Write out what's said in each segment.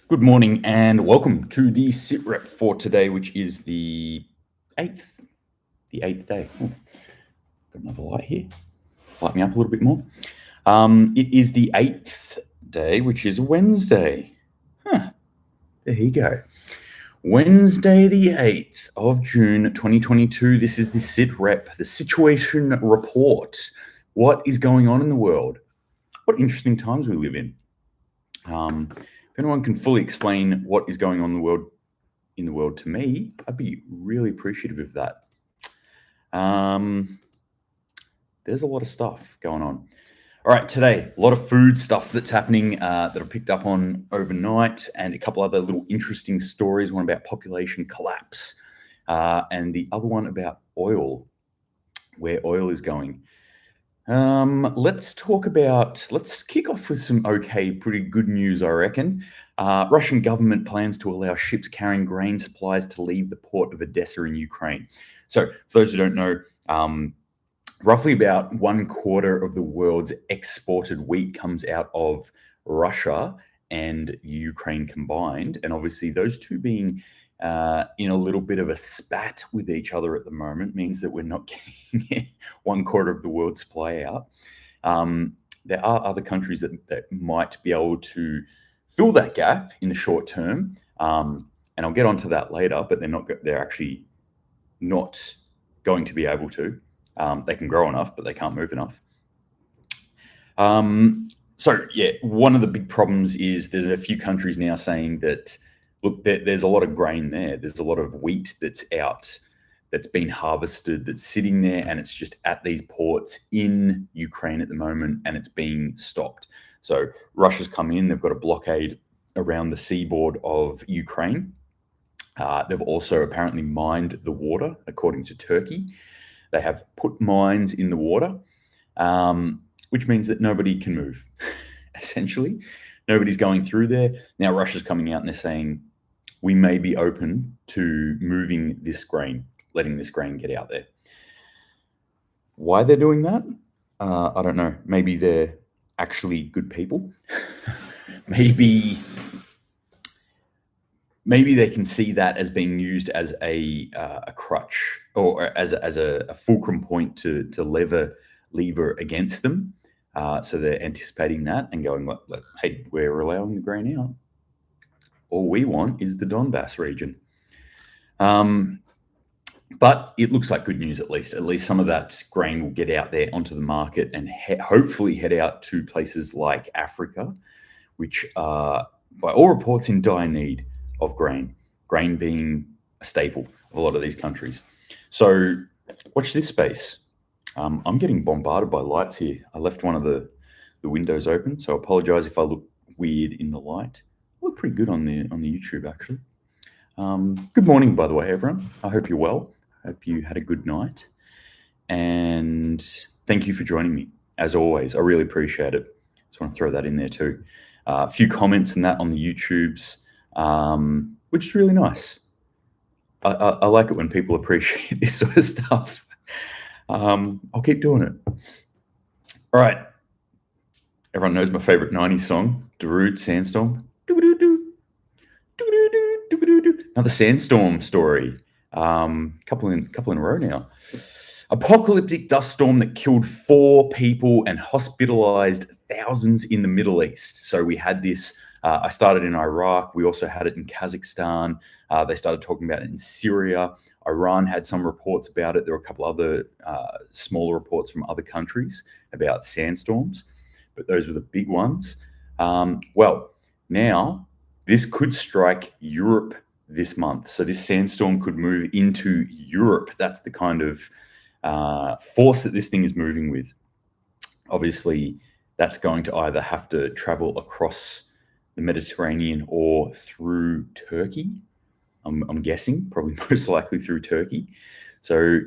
Good morning and welcome to the SitRep for today, which is the 8th day. Oh, got another light here. Light me up a little bit more. It is the 8th day, which is Wednesday. There you go. Wednesday, the 8th of June, 2022. This is the SitRep, the Situation Report. What is going on in the world? What interesting times we live in. If anyone can fully explain what is going on in the world to me, I'd be really appreciative of that. There's a lot of stuff going on. All right, today, a lot of food stuff that's happening that I picked up on overnight, and a couple other little interesting stories, one about population collapse, and the other one about oil, where oil is going. Let's kick off with some pretty good news, I reckon. Russian government plans to allow ships carrying grain supplies to leave the port of Odessa in Ukraine. So for those who don't know, roughly about 1/4 of the world's exported wheat comes out of Russia and Ukraine combined. And obviously those two being in a little bit of a spat with each other at the moment means that we're not getting 1/4 of the world's supply out. There are other countries that might be able to fill that gap in the short term, and I'll get onto that later. But they're actually not going to be able to. They can grow enough, but they can't move enough. So yeah, one of the big problems is there's a few countries now saying that, look, there's a lot of grain there. There's a lot of wheat that's out, that's been harvested, that's sitting there, and it's just at these ports in Ukraine at the moment, and it's being stopped. So Russia's come in, they've got a blockade around the seaboard of Ukraine. They've also apparently mined the water, according to Turkey. They have put mines in the water, which means that nobody can move, essentially. Nobody's going through there. Now Russia's coming out and they're saying, we may be open to moving this grain, letting this grain get out there. Why they're doing that? I don't know. Maybe they're actually good people. Maybe they can see that as being used as a crutch, or as a fulcrum point to lever against them. So they're anticipating that and going, hey, we're allowing the grain out. All we want is the Donbass region. But it looks like good news, at least. At least some of that grain will get out there onto the market and hopefully head out to places like Africa, which are, by all reports, in dire need of grain. Grain being a staple of a lot of these countries. So watch this space. I'm getting bombarded by lights here. I left one of the windows open, so I apologize if I look weird in the light. I look pretty good on the YouTube, actually. Good morning, by the way, everyone. I hope you're well. I hope you had a good night. And thank you for joining me, as always. I really appreciate it. Just want to throw that in there too. A few comments and that on the YouTubes, which is really nice. I like it when people appreciate this sort of stuff. I'll keep doing it. All right. Everyone knows my favorite 90s song, Darude, Sandstorm. Another sandstorm story. Couple in a row now. Apocalyptic dust storm that killed 4 people and hospitalized thousands in the Middle East. So we had this. I started in Iraq. We also had it in Kazakhstan. They started talking about it in Syria. Iran had some reports about it. There were a couple other smaller reports from other countries about sandstorms, but those were the big ones. Well, now this could strike Europe this month. So this sandstorm could move into Europe. That's the kind of force that this thing is moving with. Obviously, that's going to either have to travel across the Mediterranean or through Turkey. I'm guessing, probably most likely through Turkey. So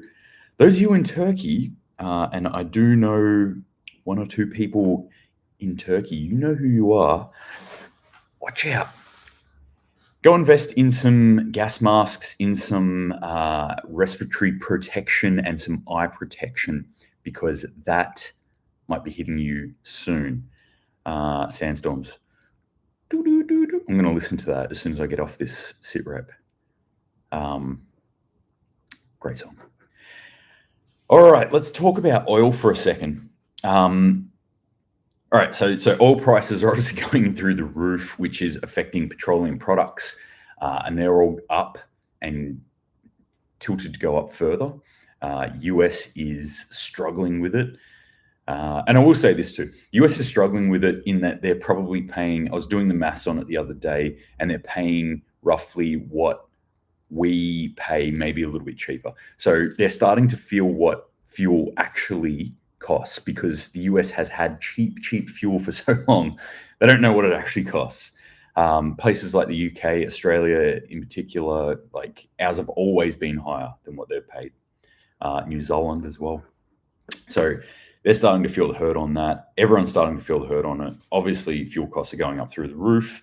those of you in Turkey, and I do know 1 or 2 people in Turkey, you know who you are. Watch out. Go invest in some gas masks, in some respiratory protection and some eye protection, because that might be hitting you soon. Sandstorms. I'm going to listen to that as soon as I get off this SitRep. Great song. All right, let's talk about oil for a second. All right, so oil prices are obviously going through the roof, which is affecting petroleum products, and they're all up and tilted to go up further. US is struggling with it. And I will say this too, US is struggling with it in that they're probably paying, I was doing the maths on it the other day, and they're paying roughly what we pay, maybe a little bit cheaper. So they're starting to feel what fuel actually costs, because the US has had cheap fuel for so long. They don't know what it actually costs. Places like the UK, Australia in particular, like ours have always been higher than what they've paid. New Zealand as well. So they're starting to feel the hurt on that. Everyone's starting to feel the hurt on it. Obviously, fuel costs are going up through the roof.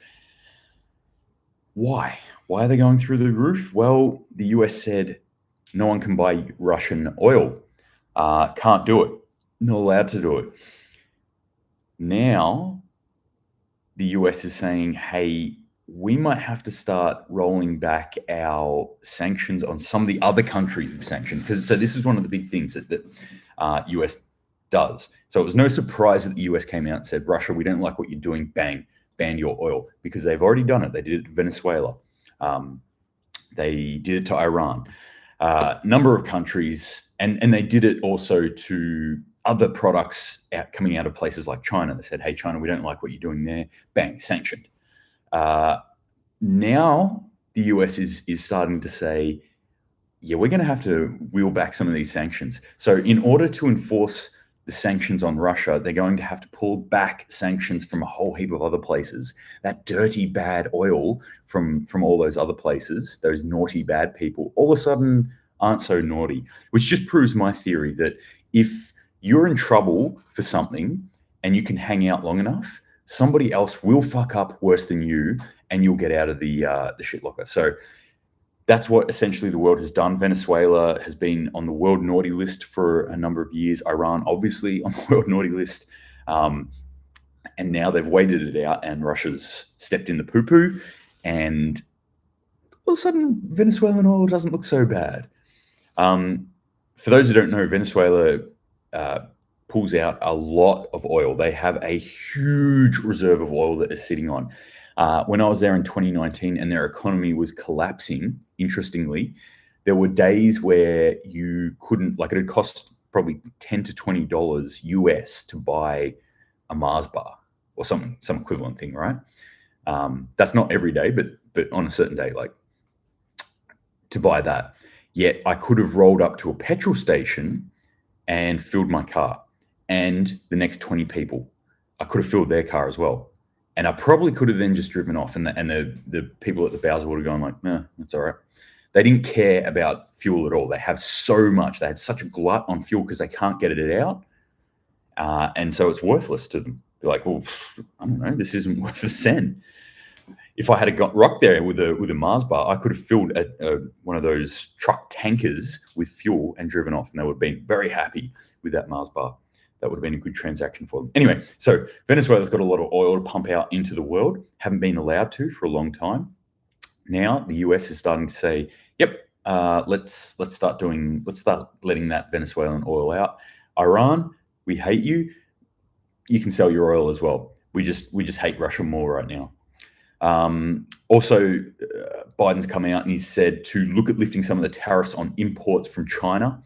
Why? Why are they going through the roof? Well, the US said no one can buy Russian oil. Can't do it. Not allowed to do it. Now, the US is saying, hey, we might have to start rolling back our sanctions on some of the other countries we've sanctioned. So this is one of the big things that US does. So it was no surprise that the US came out and said, Russia, we don't like what you're doing, bang, ban your oil, because they've already done it. They did it to Venezuela. They did it to Iran. Number of countries, and they did it also to other products coming out of places like China. They said, hey, China, we don't like what you're doing there, bang, sanctioned. Now the US is starting to say, yeah, we're going to have to wheel back some of these sanctions. So in order to enforce the sanctions on Russia, they're going to have to pull back sanctions from a whole heap of other places. That dirty, bad oil from all those other places, those naughty, bad people, all of a sudden aren't so naughty, which just proves my theory that if you're in trouble for something and you can hang out long enough, somebody else will fuck up worse than you and you'll get out of the shit locker. So that's what essentially the world has done. Venezuela has been on the world naughty list for a number of years. Iran, obviously, on the world naughty list. And now they've waited it out and Russia's stepped in the poo-poo. And all of a sudden, Venezuelan oil doesn't look so bad. For those who don't know, Venezuela pulls out a lot of oil. They have a huge reserve of oil that they're sitting on. When I was there in 2019 and their economy was collapsing, interestingly, there were days where you couldn't, like it had cost probably $10 to $20 US to buy a Mars bar or some equivalent thing, right? That's not every day, but on a certain day, like to buy that. Yet I could have rolled up to a petrol station and filled my car, and the next 20 people, I could have filled their car as well. And I probably could have then just driven off, and the people at the Bowser would have gone like, nah, that's all right. They didn't care about fuel at all. They have so much. They had such a glut on fuel because they can't get it out. And so it's worthless to them. They're like, well, I don't know, this isn't worth a cent. If I had got rocked there with a Mars bar, I could have filled one of those truck tankers with fuel and driven off, and they would have been very happy with that Mars bar. That would have been a good transaction for them. Anyway, so Venezuela's got a lot of oil to pump out into the world, haven't been allowed to for a long time. Now the US is starting to say, yep, let's start letting that Venezuelan oil out. Iran, we hate you. You can sell your oil as well. We just hate Russia more right now. Also, Biden's come out and he's said to look at lifting some of the tariffs on imports from China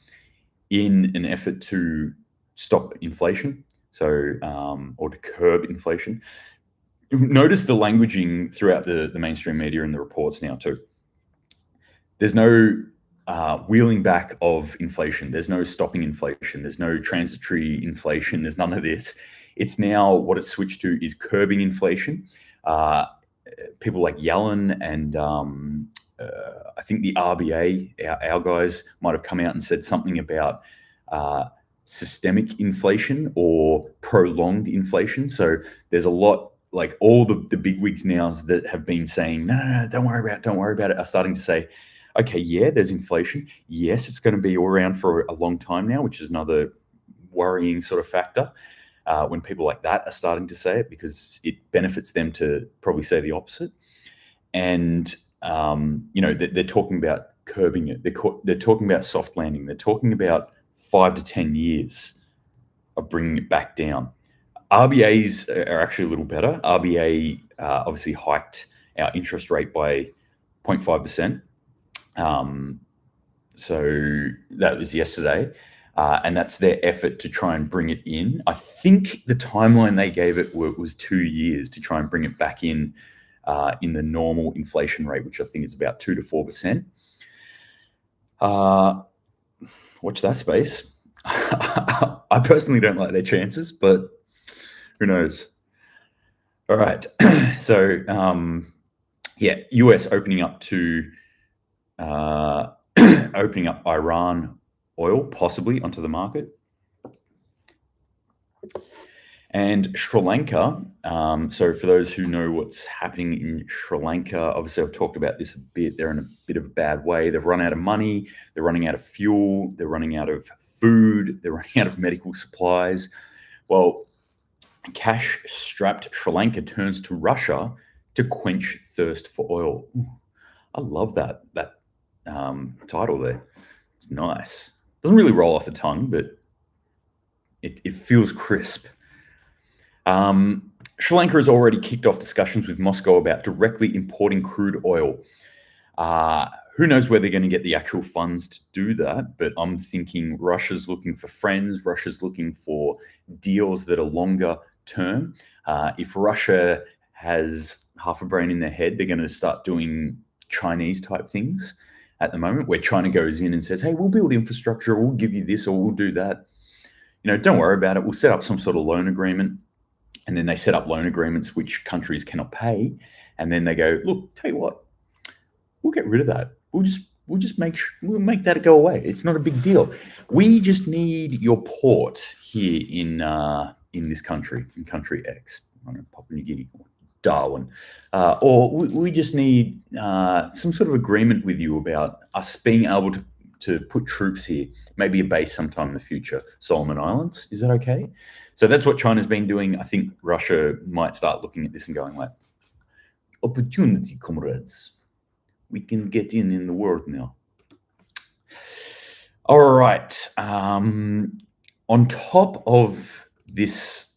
in an effort to stop inflation, or to curb inflation. Notice the languaging throughout the mainstream media and the reports now too. There's no wheeling back of inflation. There's no stopping inflation. There's no transitory inflation. There's none of this. It's now what it's switched to is curbing inflation. People like Yellen and I think the RBA, our guys, might have come out and said something about systemic inflation or prolonged inflation. So there's a lot, like all the bigwigs now that have been saying, no, don't worry about it, are starting to say, okay, yeah, there's inflation. Yes, it's going to be around for a long time now, which is another worrying sort of factor. when people like that are starting to say it, because it benefits them to probably say the opposite. And they're talking about curbing it. They're talking about soft landing. They're talking about 5 to 10 years of bringing it back down. RBAs are actually a little better. RBA obviously hiked our interest rate by 0.5%. So that was yesterday. And that's their effort to try and bring it in. I think the timeline they gave it was 2 years to try and bring it back in the normal inflation rate, which I think is about 2 to 4%. Watch that space. I personally don't like their chances, but who knows? All right. So, US opening up to opening up Iran oil possibly onto the market. And Sri Lanka, so for those who know what's happening in Sri Lanka, obviously I've talked about this a bit. They're in a bit of a bad way. They've run out of money. They're running out of fuel. They're running out of food. They're running out of medical supplies. Well, cash-strapped Sri Lanka turns to Russia to quench thirst for oil. Ooh, I love that title there. It's nice. Doesn't really roll off the tongue, but it feels crisp. Sri Lanka has already kicked off discussions with Moscow about directly importing crude oil. Who knows where they're going to get the actual funds to do that, but I'm thinking Russia's looking for friends. Russia's looking for deals that are longer term. If Russia has half a brain in their head, they're going to start doing Chinese type things at the moment, where China goes in and says, hey, we'll build infrastructure, we'll give you this, or we'll do that. Don't worry about it. We'll set up some sort of loan agreement. And then they set up loan agreements which countries cannot pay. And then they go, look, tell you what, we'll get rid of that. We'll make that go away. It's not a big deal. We just need your port here in this country, in country X, I don't know, Papua New Guinea, or Darwin, or we just need some sort of agreement with you about us being able to put troops here, maybe a base sometime in the future. Solomon Islands, is that okay? So that's what China's been doing. I think Russia might start looking at this and going like, opportunity, comrades. We can get in the world now. All right. On top of this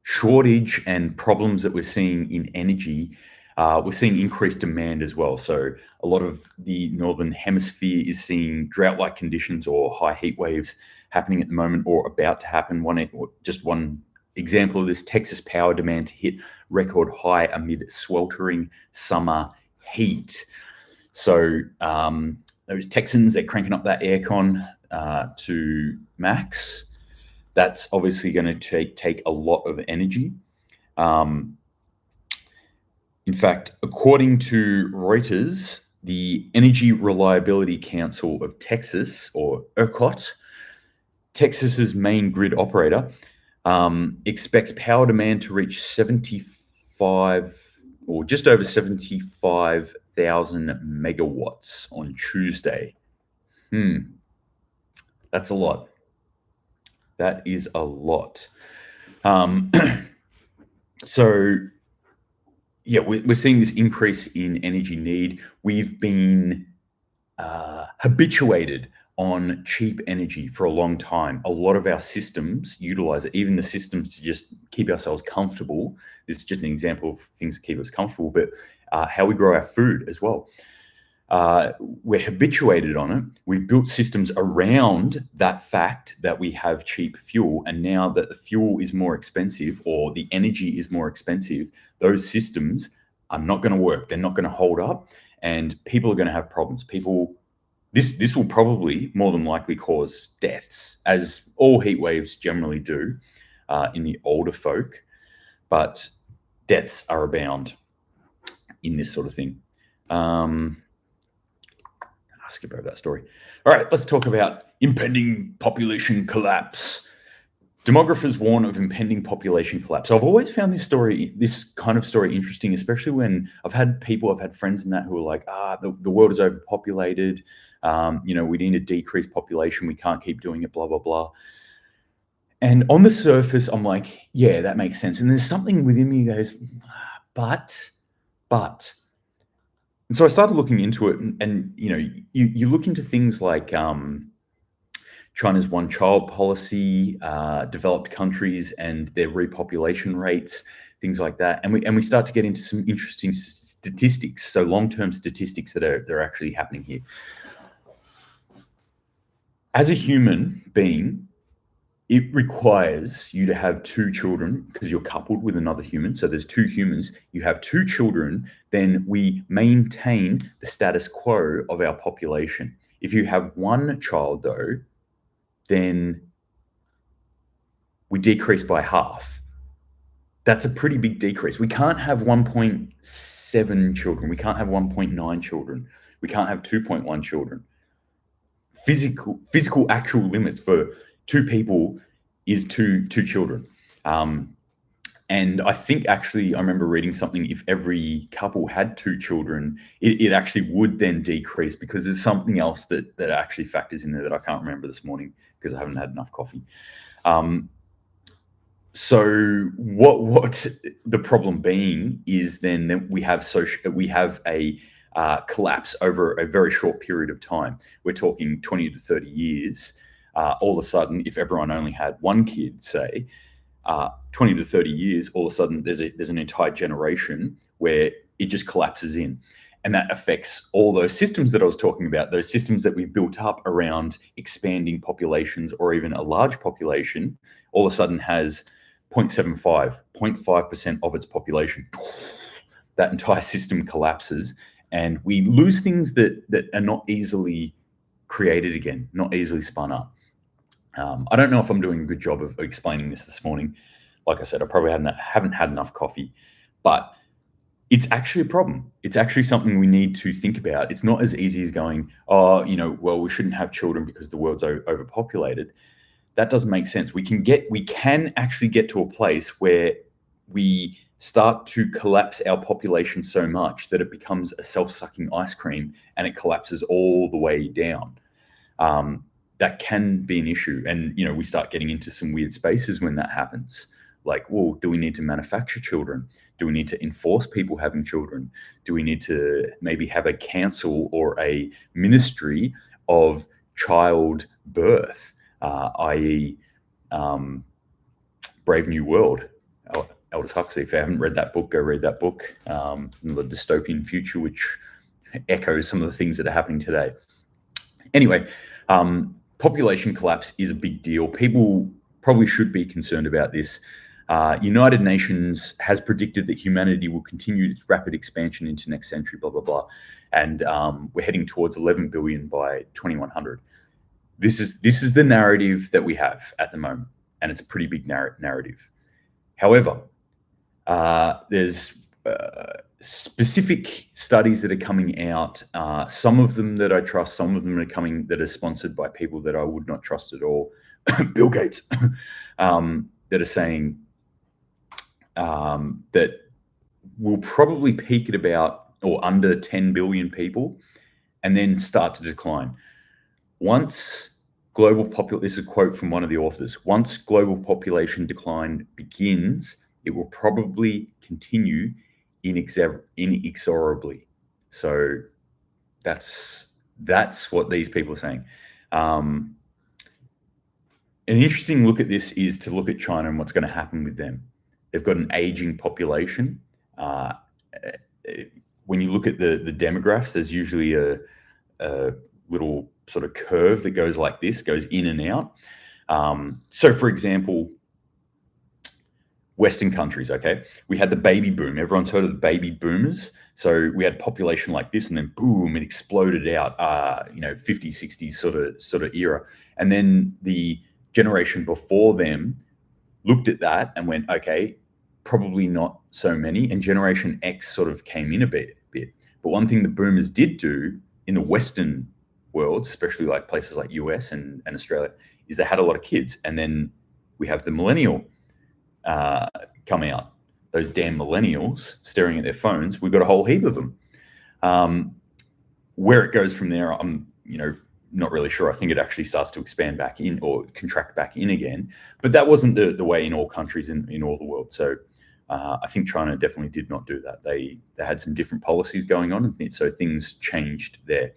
shortage and problems that we're seeing in energy, we're seeing increased demand as well. So a lot of the Northern Hemisphere is seeing drought-like conditions or high heat waves happening at the moment or about to happen. Just one example of this, Texas power demand to hit record high amid sweltering summer heat. So those Texans, they're cranking up that aircon to max. That's obviously going to take a lot of energy. In fact, according to Reuters, the Energy Reliability Council of Texas, or ERCOT, Texas's main grid operator, expects power demand to reach 75 or just over 75,000 megawatts on Tuesday. That's a lot. That is a lot. So, yeah, we're seeing this increase in energy need. We've been habituated on cheap energy for a long time. A lot of our systems utilize it, even the systems to just keep ourselves comfortable. This is just an example of things that keep us comfortable, but how we grow our food as well. We're habituated on it. We've built systems around that fact that we have cheap fuel. And now that the fuel is more expensive or the energy is more expensive, those systems are not going to work. They're not going to hold up, and people are going to have problems. This will probably more than likely cause deaths, as all heat waves generally do in the older folk, but deaths are abound in this sort of thing. I'll skip over that story. All right, let's talk about impending population collapse. Demographers warn of impending population collapse. So I've always found this kind of story interesting, especially when I've had friends in that who are like, the world is overpopulated. We need to decrease population. We can't keep doing it, blah, blah, blah. And on the surface, I'm like, yeah, that makes sense. And there's something within me that goes, but. And so I started looking into it, and you look into things like China's one-child policy, developed countries and their repopulation rates, things like that, and we start to get into some interesting statistics. So long-term statistics that are actually happening here. As a human being, it requires you to have 2 children because you're coupled with another human. So there's 2 humans, you have 2 children, then we maintain the status quo of our population. If you have 1 child, though, then we decrease by half. That's a pretty big decrease. We can't have 1.7 children. We can't have 1.9 children. We can't have 2.1 children. Physical actual limits for 2 people is two children. And I think actually, I remember reading something, if every couple had 2 children, it actually would then decrease, because there's something else that actually factors in there that I can't remember this morning because I haven't had enough coffee. So what the problem being is then that we have a collapse over a very short period of time. We're talking 20 to 30 years. All of a sudden, if everyone only had 1 kid, say, 20 to 30 years, all of a sudden there's an entire generation where it just collapses in. And that affects all those systems that I was talking about, those systems that we've built up around expanding populations, or even a large population, all of a sudden has 0.5% of its population. That entire system collapses, and we lose things that are not easily created again, not easily spun up. I don't know if I'm doing a good job of explaining this morning. Like I said, I probably haven't had enough coffee, but it's actually a problem. It's actually something we need to think about. It's not as easy as going, well, we shouldn't have children because the world's overpopulated. That doesn't make sense. We can actually get to a place where we start to collapse our population so much that it becomes a self-sucking ice cream and it collapses all the way down. That can be an issue. And, we start getting into some weird spaces when that happens. Like, well, do we need to manufacture children? Do we need to enforce people having children? Do we need to maybe have a council or a ministry of child birth, i.e. Brave New World, Aldous Huxley? If you haven't read that book, go read that book. The dystopian future, which echoes some of the things that are happening today. Anyway, population collapse is a big deal. People probably should be concerned about this. United Nations has predicted that humanity will continue its rapid expansion into next century, blah, blah, blah. And we're heading towards 11 billion by 2100. This is the narrative that we have at the moment, and it's a pretty big narrative. However, there's specific studies that are coming out, some of them that I trust, some of them are coming that are sponsored by people that I would not trust at all, Bill Gates, that are saying that we'll probably peak at about or under 10 billion people and then start to decline. Once global this is a quote from one of the authors, once global population decline begins, it will probably continue inexorably. So that's what these people are saying. An interesting look at this is to look at China and what's going to happen with them. They've got an aging population. When you look at the demographs, there's usually a little sort of curve that goes like this, goes in and out. So, for example, Western countries, okay, we had the baby boom. Everyone's heard of the baby boomers. So we had population like this, and then boom, it exploded out. 50s, 60s sort of era, and then the generation before them looked at that and went, okay, probably not so many. And Generation X sort of came in a bit. But one thing the boomers did do in the Western world, especially like places like US and Australia, is they had a lot of kids. And then we have the millennial come out. Those damn millennials staring at their phones. We've got a whole heap of them. Where it goes from there, not really sure. I think it actually starts to expand back in or contract back in again. But that wasn't the way in all countries in all the world. So I think China definitely did not do that. They had some different policies going on, and so things changed there.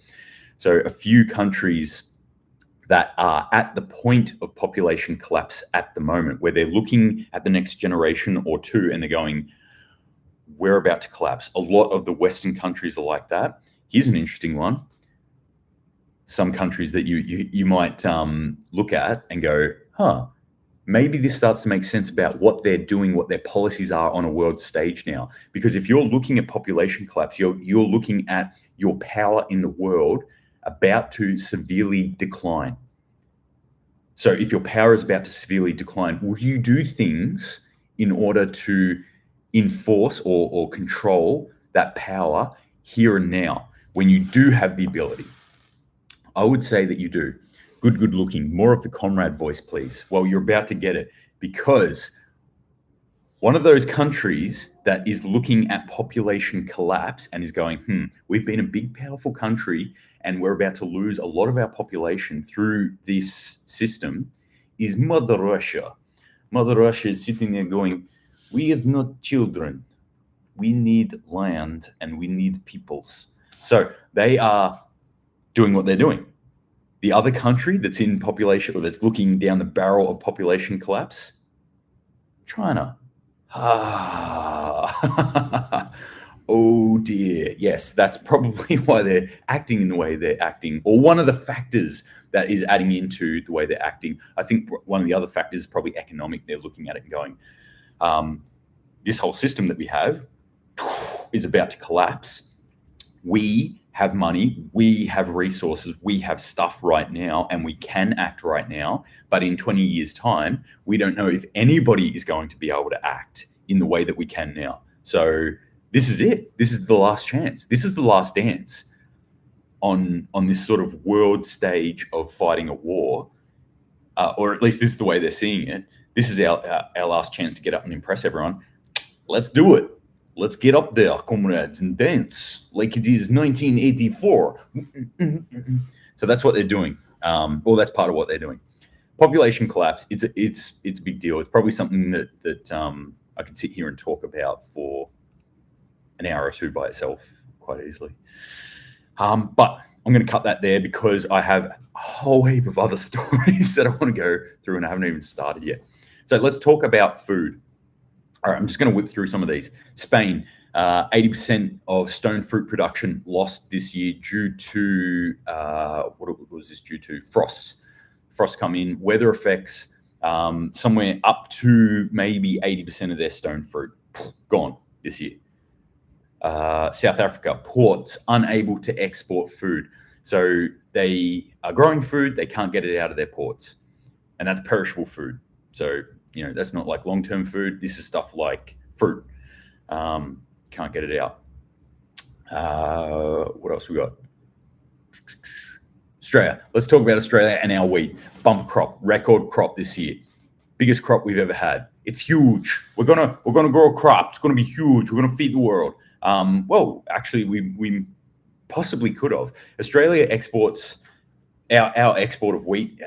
So a few countries that are at the point of population collapse at the moment, where they're looking at the next generation or two and they're going, we're about to collapse. A lot of the Western countries are like that. Here's an interesting one. Some countries that you might look at and go, maybe this starts to make sense about what they're doing, what their policies are on a world stage now. Because if you're looking at population collapse, you're looking at your power in the world about to severely decline. So if your power is about to severely decline, will you do things in order to enforce or control that power here and now when you do have the ability? I would say that you do. Good looking. More of the comrade voice, please. Well, you're about to get it, because one of those countries that is looking at population collapse and is going, we've been a big, powerful country and we're about to lose a lot of our population through this system, is Mother Russia. Mother Russia is sitting there going, we have not children. We need land and we need peoples. So they are doing what they're doing. The other country that's in population, or that's looking down the barrel of population collapse, China. Oh dear. Yes, that's probably why they're acting in the way they're acting, or one of the factors that is adding into the way they're acting. I think one of the other factors is probably economic. They're looking at it and going, this whole system that we have is about to collapse. We have money, we have resources, we have stuff right now, and we can act right now. But in 20 years' time, we don't know if anybody is going to be able to act in the way that we can now. So this is it. This is the last chance. This is the last dance on this sort of world stage of fighting a war, or at least this is the way they're seeing it. This is our last chance to get up and impress everyone. Let's do it. Let's get up there, comrades, and dance like it is 1984. So that's what they're doing. Well, that's part of what they're doing. Population collapse. It's a big deal. It's probably something that I could sit here and talk about for an hour or two by itself quite easily. But I'm going to cut that there because I have a whole heap of other stories that I want to go through, and I haven't even started yet. So let's talk about food. All right, I'm just going to whip through some of these. Spain, 80% of stone fruit production lost this year due to, what was this due to? Frosts. Frosts come in, weather effects, somewhere up to maybe 80% of their stone fruit gone this year. South Africa, ports unable to export food. So they are growing food, they can't get it out of their ports. And that's perishable food. So that's not like long-term food. This is stuff like fruit. Can't get it out. What else we got? Australia. Let's talk about Australia and our wheat. Bumper crop, record crop this year. Biggest crop we've ever had. It's huge. We're gonna grow a crop. It's gonna be huge. We're gonna feed the world. Well, actually, we possibly could have. Australia exports. Our export of wheat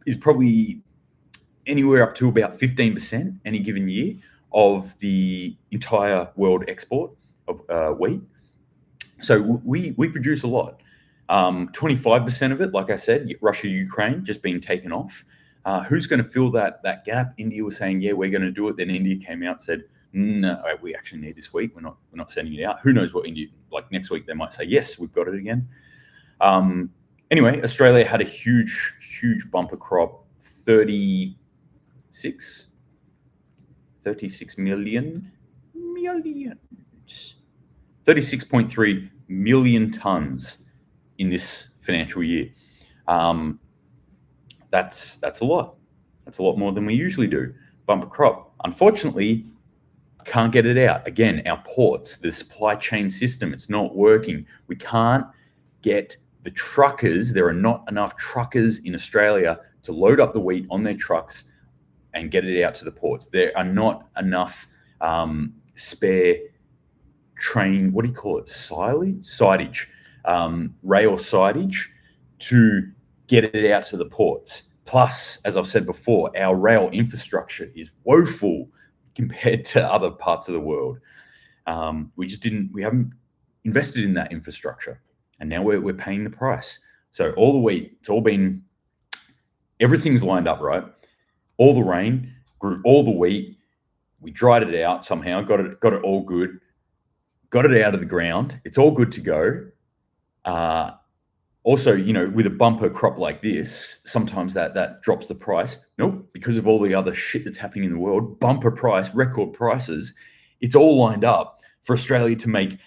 is probably anywhere up to about 15% any given year of the entire world export of wheat. So we produce a lot. 25% of it, like I said, Russia, Ukraine, just being taken off. Who's going to fill that gap? India was saying, yeah, we're going to do it. Then India came out and said, no, we actually need this wheat. We're not sending it out. Who knows what India, like next week, they might say, yes, we've got it again. Anyway, Australia had a huge bumper crop, 36 million, 36.3 million tons in this financial year. That's a lot. That's a lot more than we usually do. Bumper crop. Unfortunately, can't get it out. Again, our ports, the supply chain system, it's not working. We can't get the truckers. There are not enough truckers in Australia to load up the wheat on their trucks and get it out to the ports. There are not enough spare train, what do you call it? Sidage, rail sidage to get it out to the ports. Plus, as I've said before, our rail infrastructure is woeful compared to other parts of the world. We haven't invested in that infrastructure, and now we're paying the price. So all the wheat, everything's lined up, right? All the rain grew all the wheat. We dried it out somehow, got it all good, got it out of the ground. It's all good to go. Also, with a bumper crop like this, sometimes that drops the price. Nope, because of all the other shit that's happening in the world, bumper price, record prices, it's all lined up for Australia to make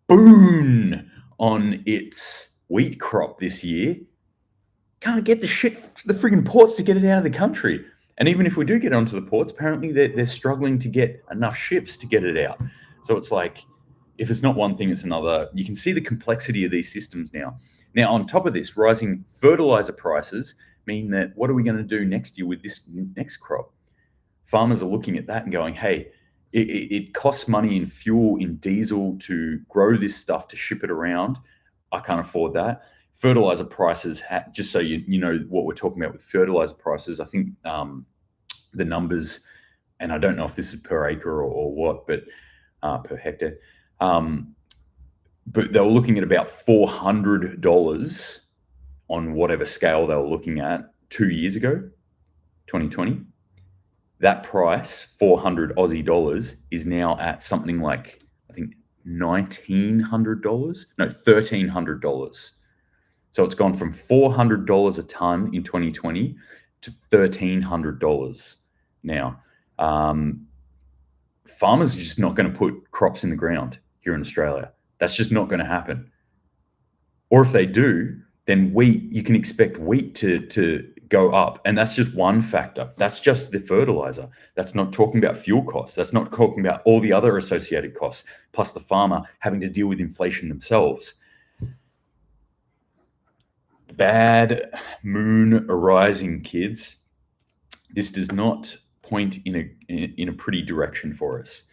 boon on its wheat crop this year. Can't get the shit to the friggin' ports to get it out of the country. And even if we do get onto the ports, apparently they're struggling to get enough ships to get it out. So it's like, if it's not one thing, it's another. You can see the complexity of these systems now. Now, on top of this, rising fertilizer prices mean that what are we going to do next year with this next crop? Farmers are looking at that and going, hey, it costs money in fuel, in diesel to grow this stuff, to ship it around. I can't afford that. Fertilizer prices, just so you know what we're talking about with fertilizer prices, I think the numbers, and I don't know if this is per acre or what, but per hectare, but they were looking at about $400 on whatever scale they were looking at 2 years ago, 2020. That price, 400 Aussie dollars, is now at something like, I think, $1,900? No, $1,300. So it's gone from $400 a ton in 2020 to $1,300 now. Farmers are just not going to put crops in the ground here in Australia. That's just not going to happen. Or if they do, then you can expect wheat to go up. And that's just one factor. That's just the fertilizer. That's not talking about fuel costs. That's not talking about all the other associated costs, plus the farmer having to deal with inflation themselves. Bad moon arising, kids. This does not point in a pretty direction for us.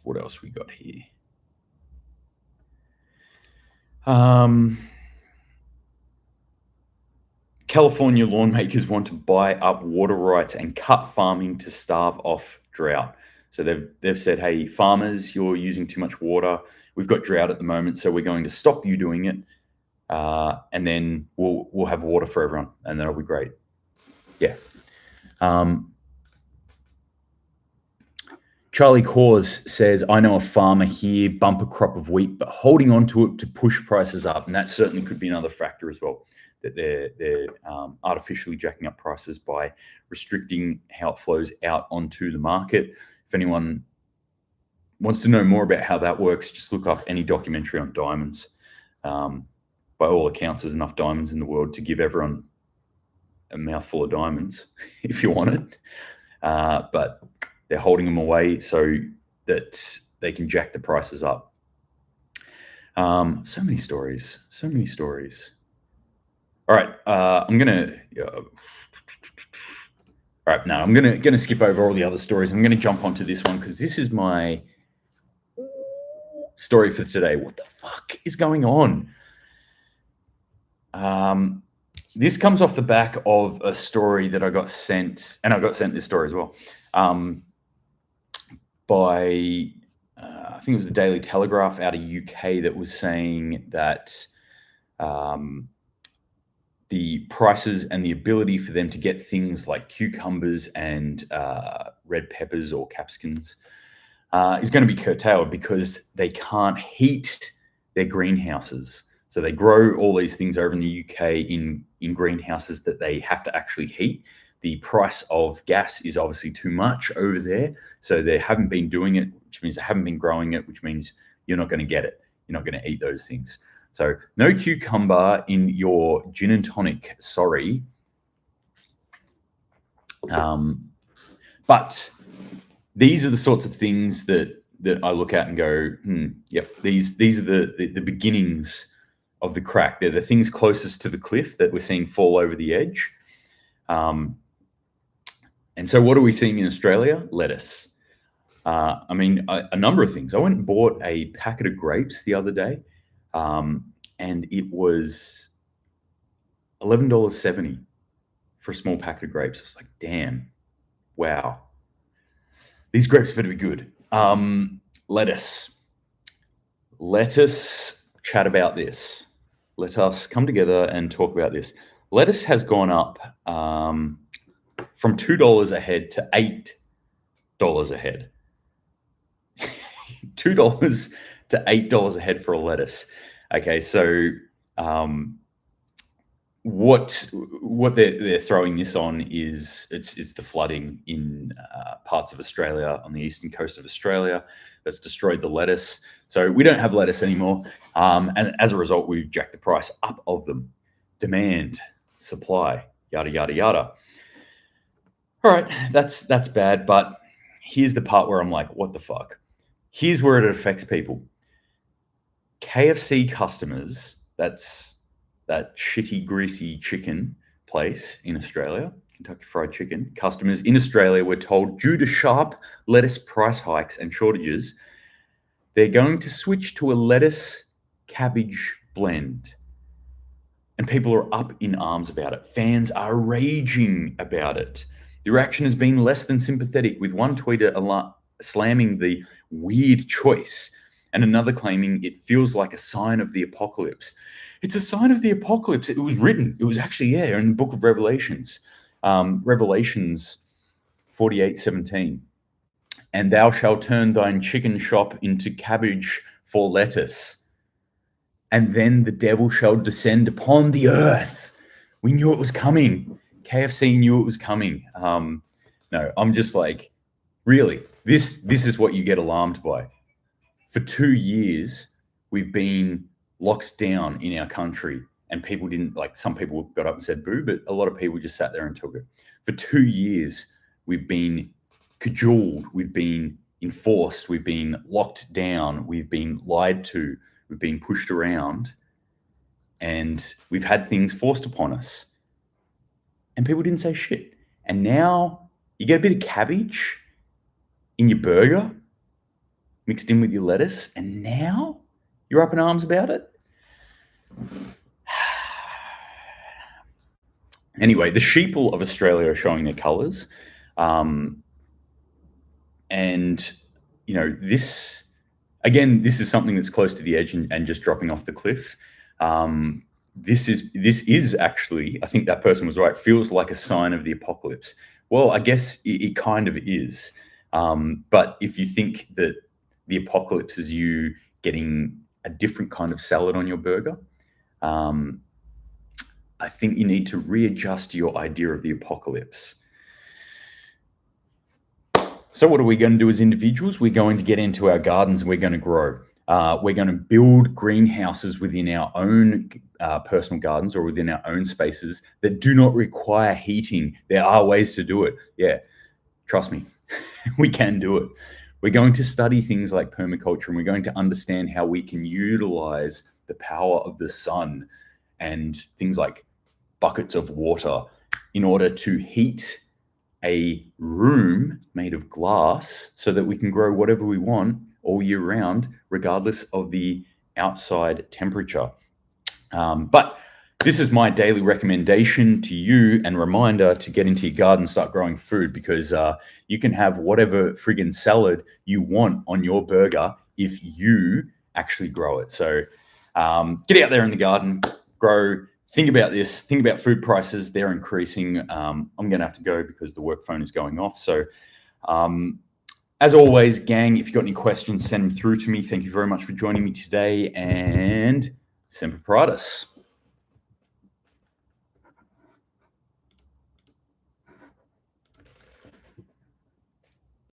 What else we got here? California lawmakers want to buy up water rights and cut farming to starve off drought. So they've said, hey, farmers, you're using too much water. We've got drought at the moment, so we're going to stop you doing it. And then we'll have water for everyone, and that'll be great. Yeah. Charlie Cause says, I know a farmer here, bumper crop of wheat, but holding on to it to push prices up. And that certainly could be another factor as well, that they're artificially jacking up prices by restricting how it flows out onto the market. If anyone wants to know more about how that works, just look up any documentary on diamonds. By all accounts, there's enough diamonds in the world to give everyone a mouthful of diamonds if you want it. But they're holding them away so that they can jack the prices up. So many stories. All right, I'm gonna skip over all the other stories. I'm gonna jump onto this one because this is my story for today. What the fuck is going on? This comes off the back of a story that I got sent, and I got sent this story as well, by I think it was the Daily Telegraph out of UK that was saying that the prices and the ability for them to get things like cucumbers and red peppers or capsicums is going to be curtailed because they can't heat their greenhouses. So they grow all these things over in the UK in greenhouses that they have to actually heat. The price of gas is obviously too much over there. So they haven't been doing it, which means they haven't been growing it, which means you're not going to get it. You're not going to eat those things. So no cucumber in your gin and tonic, sorry. But these are the sorts of things that I look at and go, yep, these are the beginnings of the crack. They're the things closest to the cliff that we're seeing fall over the edge. And so what are we seeing in Australia? Lettuce. I mean, a number of things. I went and bought a packet of grapes the other day, and it was $11.70 for a small packet of grapes. I was like, damn, wow. These grapes better be good. Lettuce. Let us chat about this. Let us come together and talk about this. Lettuce has gone up from $2 a head to $8 a head. $2 to $8 a head for a lettuce. Okay, so what they're throwing this on is it's the flooding in parts of Australia, on the eastern coast of Australia, that's destroyed the lettuce. So we don't have lettuce anymore, and as a result, we've jacked the price up of them. Demand, supply, yada yada yada. All right, that's bad, but here's the part where I'm like, what the fuck? Here's where it affects people. KFC customers, that's that shitty, greasy chicken place in Australia, Kentucky Fried Chicken, customers in Australia were told due to sharp lettuce price hikes and shortages, they're going to switch to a lettuce cabbage blend. And people are up in arms about it. Fans are raging about it. The reaction has been less than sympathetic, with one tweeter slamming the weird choice and another claiming it feels like a sign of the apocalypse. It's a sign of the apocalypse. It was written. It was actually there in the book of Revelations. Revelations 48:17. And thou shalt turn thine chicken shop into cabbage for lettuce. And then the devil shall descend upon the earth. We knew it was coming. KFC knew it was coming. No, I'm just like, really, this is what you get alarmed by. For 2 years, we've been locked down in our country, and people didn't, like, some people got up and said boo, but a lot of people just sat there and took it. For 2 years, we've been cajoled, we've been enforced, we've been locked down, we've been lied to, we've been pushed around, and we've had things forced upon us. And people didn't say shit. And now you get a bit of cabbage in your burger mixed in with your lettuce, and now you're up in arms about it? Anyway, the sheeple of Australia are showing their colours. And, you know, this is something that's close to the edge and just dropping off the cliff. This is actually, I think that person was right, feels like a sign of the apocalypse. Well, I guess it kind of is. But if you think that the apocalypse is you getting a different kind of salad on your burger, I think you need to readjust your idea of the apocalypse. So what are we going to do as individuals? We're going to get into our gardens and we're going to grow. We're going to build greenhouses within our own personal gardens or within our own spaces that do not require heating. There are ways to do it. Yeah, trust me, we can do it. We're going to study things like permaculture, and we're going to understand how we can utilize the power of the sun and things like buckets of water in order to heat a room made of glass so that we can grow whatever we want all year round, regardless of the outside temperature. But this is my daily recommendation to you and reminder to get into your garden, start growing food, because you can have whatever friggin' salad you want on your burger if you actually grow it. So get out there in the garden, grow. Think about this. Think about food prices. They're increasing. I'm going to have to go because the work phone is going off. So as always, gang, if you've got any questions, send them through to me. Thank you very much for joining me today, and Semper Paratus.